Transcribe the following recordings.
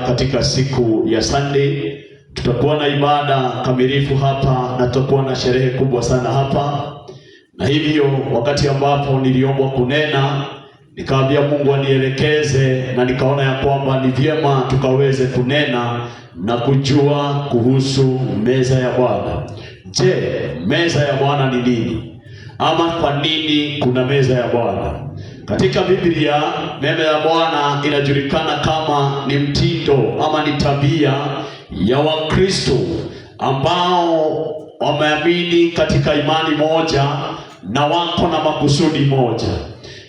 Katika siku ya Sunday tutakuwa na ibada kamilifu hapa na tutakuwa na sherehe kubwa sana hapa. Na hivyo wakati ambapo niliombwa kunena, nikaambia Mungu anielekeze, na nikaona ya kwamba ni vyema tukaweze kunena na kujua kuhusu meza ya Bwana. Je, meza ya Bwana ni nini? Ama kwa nini kuna meza ya Bwana? Katika Biblia, meza ya Bwana inajulikana kama ni mtindo ama ni tabia ya Wakristo ambao wameamini katika imani moja na wako na makusudi moja.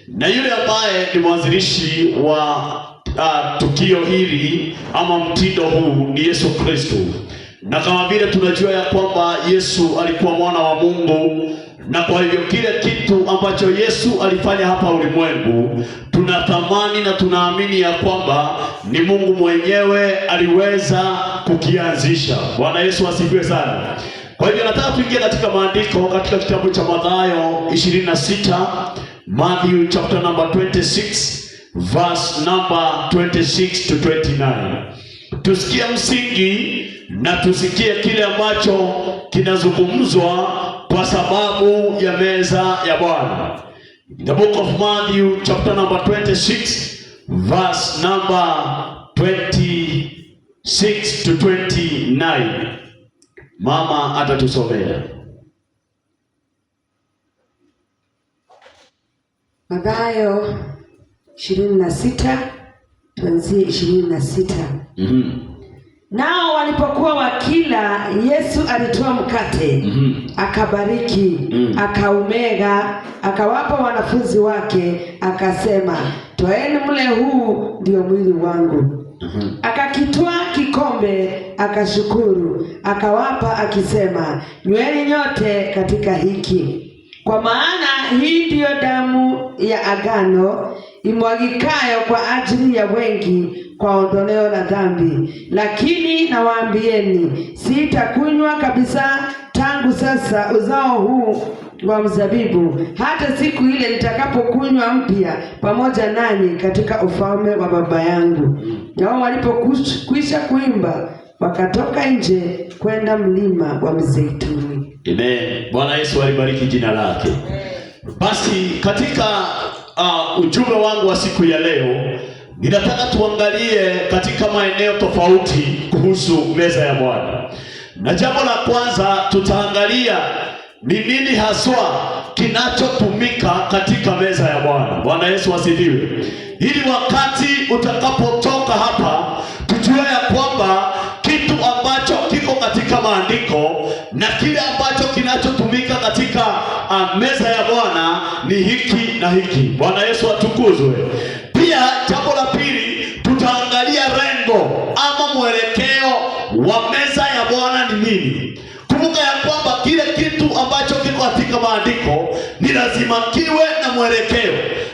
Na yule ambaye ni mwanzilishi wa tukio hili ama mtindo huu ni Yesu Kristo. Na kama vile tunajua ya kwamba Yesu alikuwa mwana wa Mungu, na kwa hivyo kile kitu ambacho Yesu alifanya hapa ulimwengu, tunatamani na tunaamini ya kwamba ni Mungu mwenyewe aliweza kukianzisha. Bwana Yesu asifiwe sana. Kwa hivyo nataka tuingie katika maandiko katika kitabu cha Mathayo 26, Matthew chapter number 26 verse number 26 to 29. Tusikie msingi na tusikie kile ambacho kinazungumzwa kwa sababu ya meza ya Bwana. The book of Matthew chapter number 26 verse number 26 to 29. Mama atatusomea. Mathayo 26 tuanzie 26. Nao walipokuwa wakila, Yesu alitoa mkate, akabariki, akaumega, akawapa wanafunzi wake, akasema, "Twaeni mle, huu ndio mwili wangu." Akakitwaa kikombe, akashukuru, akawapa, akisema, "Nyweni nyote katika hiki, kwa maana hii ndiyo damu ya agano imwagikayo kwa ajili ya wengi kwa ondoleo la dhambi. Lakini nawaambieni, sitakunywa kabisa tangu sasa uzao huu wa mzabibu, hata siku ile nitakapokunywa mpya pamoja nanyi katika ufalme wa Baba yangu." Nao walipokwisha kuimba, wakatoka nje kwenda mlima wa Mzeituni. Amen. Bwana Yesu alibariki jina lake. Basi katika ujumbe wangu wa siku ya leo, ninataka tuangalie katika maeneo tofauti kuhusu meza ya Bwana. Na jambo la kwanza tutaangalia ni nini haswa kinachotumika katika meza ya Bwana. Bwana Yesu asifiwe. Ili wakati utakapotoka hapa, tujue ya kwamba kitu ambacho kiko katika maandiko na kile ambacho kinachotumika katika meza ya Bwana ni hiki na hiki. Bwana Yesu atukuzwe. Pia jambo la pili, tutaangalia lengo ama mwelekeo wa meza ya Bwana ni nini. Kumbuka ya kwamba kile kitu ambacho kiko katika maandiko ni lazima kiwe na mwelekeo,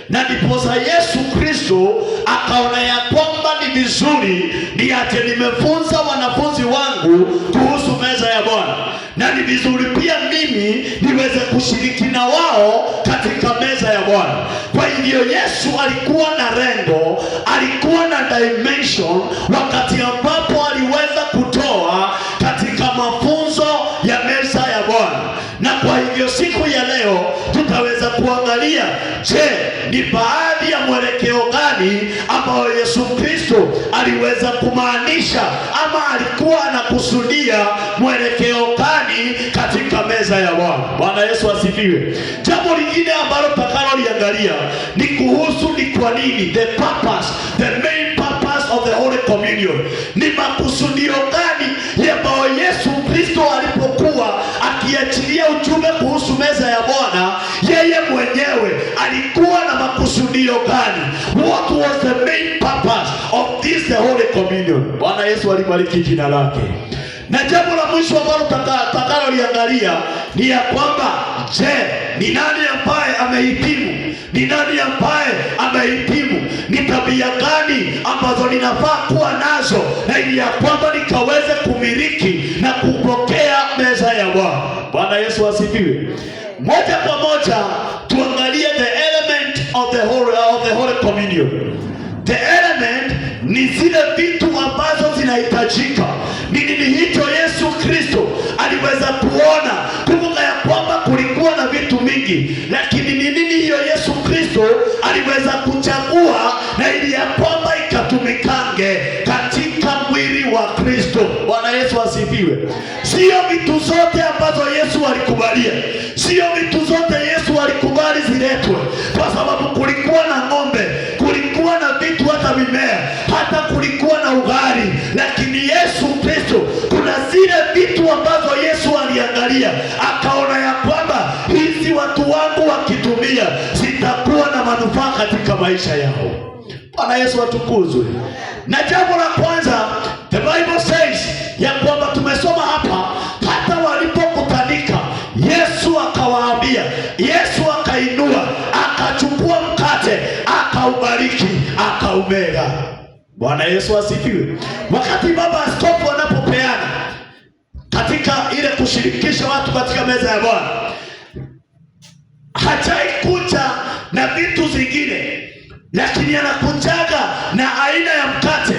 na ndiposa Yesu Kristo akaona ya kwamba ni vizuri niache nimefunza wanafunzi wangu kuhusu meza ya Bwana, na ni vizuri pia mimi niweze kushiriki na wao katika meza ya Bwana. Kwa hivyo Yesu alikuwa na lengo, alikuwa na dimension wakati ambapo aliweza kutoa katika mafunzo ya meza ya Bwana. Na kwa hivyo siku ya leo tutaweza kuangalia, je, ni baadhi ya mwelekeo gani ambao Yesu Kristo aliweza kumaanisha ama alikuwa anakusudia mwelekeo gani katika meza ya Bwana. Bwana Yesu asifiwe. Jambo lingine ambalo tutakaloliangalia ni kuhusu ni kwa nini, the purpose, the main purpose of the Holy Communion. Ni makusudio gani ambayo Yesu Kristo alipokuwa akiachilia ujumbe kuhusu meza ya Bwana, yeye mwenyewe alikuwa na makusudio gani? What was the main purpose of this the Holy Communion? Bwana Yesu alibariki jina lake. Na jambo la mwisho ambalo tutakaloliangalia ni ya kwamba, je, ni nani ambaye amehitimu? Ni nani ambaye amehitimu? Ni tabia gani ambazo ninafaa kuwa nazo na ili ya kwamba nikaweze kumiliki na kupokea meza ya Bwana. Bwana Yesu asifiwe. Moja kwa moja tuangalie the element of the Holy Communion. The element ni zile vitu kinahitajika. Ni nini hicho Yesu Kristo aliweza kuona? Kumbuka ya kwamba kulikuwa na vitu mingi, lakini ni nini hiyo Yesu Kristo aliweza kuchagua na ili ya kwamba ikatumikange katika mwili wa Kristo. Bwana Yesu asifiwe. Sio vitu zote ambazo Yesu alikubalia, sio vitu zote Yesu alikubali ziletwe, kwa sababu kulikuwa na ng'ombe, kulikuwa na vitu, hata mimea, hata kulikuwa na ugali. Lakini Yesu Kristo, kuna zile vitu ambazo Yesu aliangalia akaona ya kwamba hizi watu wangu wakitumia zitakuwa na manufaa katika maisha yao. Bwana Yesu atukuzwe. Na jambo la kwanza, the Bible says ya kwamba tumesoma hapa, hata walipokutanika Yesu akawaambia, Yesu akainua, akachukua mkate, akaubariki, akaumega. Bwana Yesu asifiwe. Wakati baba askofu anapopeana katika ile kushirikisha watu katika meza ya Bwana, hajai kuja na vitu zingine, lakini anakujaga na aina ya mkate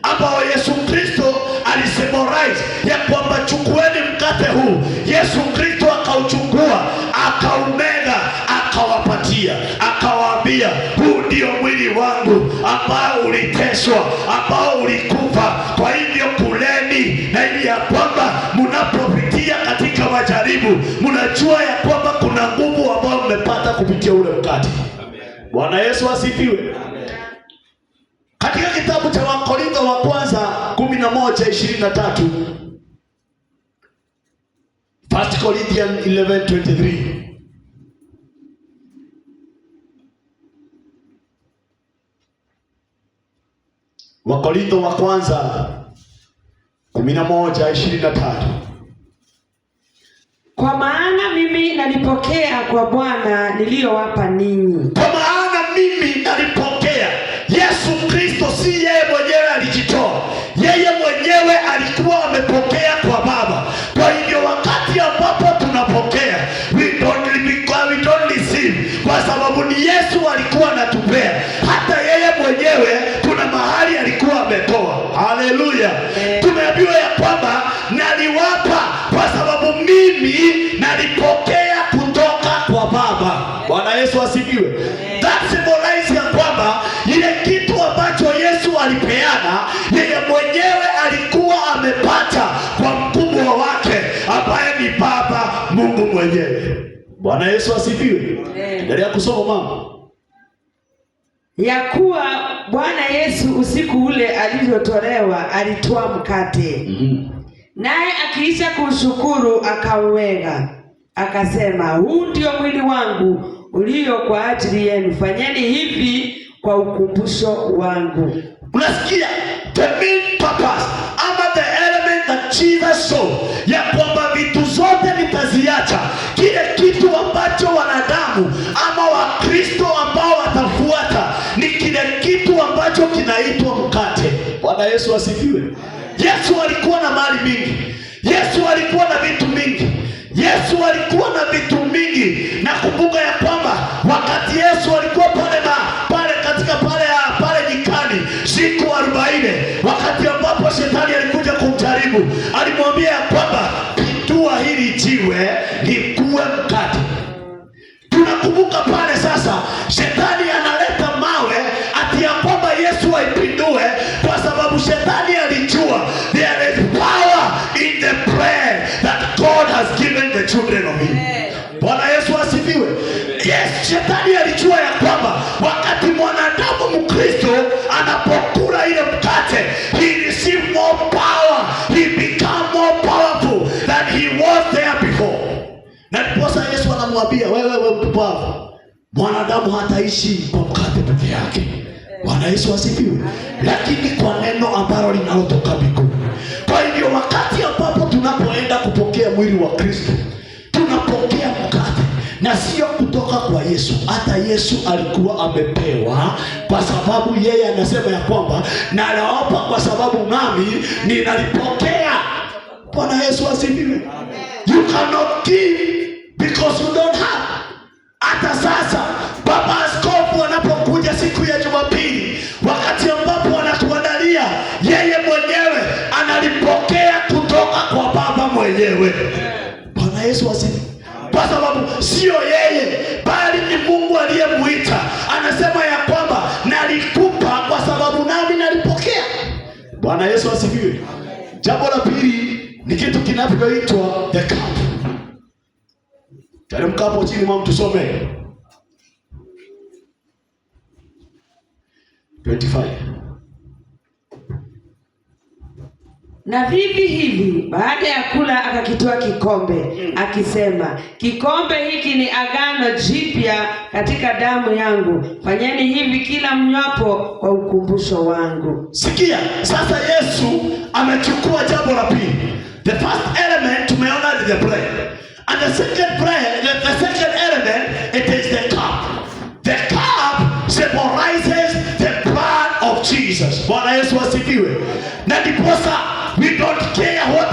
ambao Yesu Kristo alisemorize ya kwamba chukueni mkate huu. Yesu Kristo akauchukua, akaumega, akawapatia, akawaambia, huu ndio mwili wangu ambao uliteswa, ambao ulikufa. Kwa hivyo kuleni, na ili ya kwamba mnapopitia katika majaribu, mnajua ya kwamba kuna nguvu ambayo mmepata kupitia ule mkate. Bwana Yesu asifiwe. Katika kitabu cha Wakorintho wa kwanza 11:23, 1 Corinthians 11:23, Wakorintho wa kwanza 11:23, kwa maana mimi nalipokea kwa Bwana niliyowapa ninyi. Kwa maana mimi nalipokea. Yesu Kristo si yeye mwenyewe alijitoa, yeye mwenyewe alikuwa amepokea kwa Baba. Kwa hivyo wakati ambapo tunapokea, we don't receive, kwa sababu ni Yesu alikuwa anatupea. Hata yeye mwenyewe kuna mahali alikuwa ametoa. Haleluya. Tumeambiwa ya kwamba naliwapa, kwa sababu mimi nalipokea kutoka kwa Baba. Bwana Yesu asifiwe. That symbolizes ya kwamba ile kitu ambacho Yesu alipeana, yeye mwenyewe alikuwa amepata kwa mkubwa wake ambaye ni Baba Mungu mwenyewe. Bwana Yesu asifiwe. Endelea kusoma mama. Ya kuwa Bwana Yesu usiku ule alivyotolewa alitoa mkate. Naye akiisha kushukuru akauweka, akasema, huu ndio mwili wangu ulio kwa ajili yenu, fanyeni hivi kwa ukumbusho wangu. Unasikia the main purpose ama the element that Jesus saw, ya kwamba vitu zote nitaziacha. Kile kitu ambacho wanadamu ama Wakristo ambao watafuata ni kile kitu ambacho kinaitwa mkate. Bwana Yesu asifiwe. Yesu alikuwa na mali mingi, Yesu alikuwa na vitu mingi, Yesu alikuwa na vitu mingi. Na kumbuka ya kwamba wakati Yesu alikuwa pale katika pale nyikani siku 40, wakati ambapo shetani alikuja kumjaribu, alimwambia ya kwamba pindua hili jiwe likuwe mkate. Tunakumbuka pale sasa shetani analeta mawe ati ya kwamba Yesu aipindue, kwa sababu shetani alijua there is power in the bread that God has given the children of Him. Bwana Yesu asifiwe. Yes, shetani alijua ya kwamba wakati mwanadamu Mkristo anapokula ile mkate, he receive more power, he become more powerful than he was there before. Na ndiposa Yesu anamwambia, wewe mpumbavu, mwanadamu hataishi kwa mkate peke yake. Bwana Yesu asifiwe. Lakini kwa neno ambalo linalotoka mbinguni. Kwa hivyo wakati ambapo tunapoenda kupokea mwili wa Kristo, tunapokea mkate, na sio kutoka kwa Yesu. Hata Yesu alikuwa amepewa, kwa sababu yeye anasema ya kwamba nalawapa kwa sababu nami ninalipokea. Bwana Yesu asifiwe. You cannot give because you don't have. Hata sasa baba askofu anapokuja siku ya Jumapili, wakati ambapo anatuandalia, yeye mwenyewe alipokea kutoka kwa Baba mwenyewe. Bwana Yesu asifiwe. Kwa sababu sio yeye bali ni Mungu aliyemuita. Anasema ya kwamba nalikupa kwa sababu nami nalipokea. Bwana Yesu asifiwe. Jambo la pili ni kitu kinachoitwa the cup. Teremka hapo chini mwa tusome 25. Na vivi hivi baada ya kula akakitoa kikombe akisema, kikombe hiki ni agano jipya katika damu yangu, fanyeni hivi kila mnywapo kwa ukumbusho wangu. Sikia, sasa Yesu amechukua jambo la pili. The first element tumeona ni the bread. And the second element, it is the cup. The cup symbolizes the blood of Jesus. Bwana Yesu asifiwe. Na ndiposa we don't care what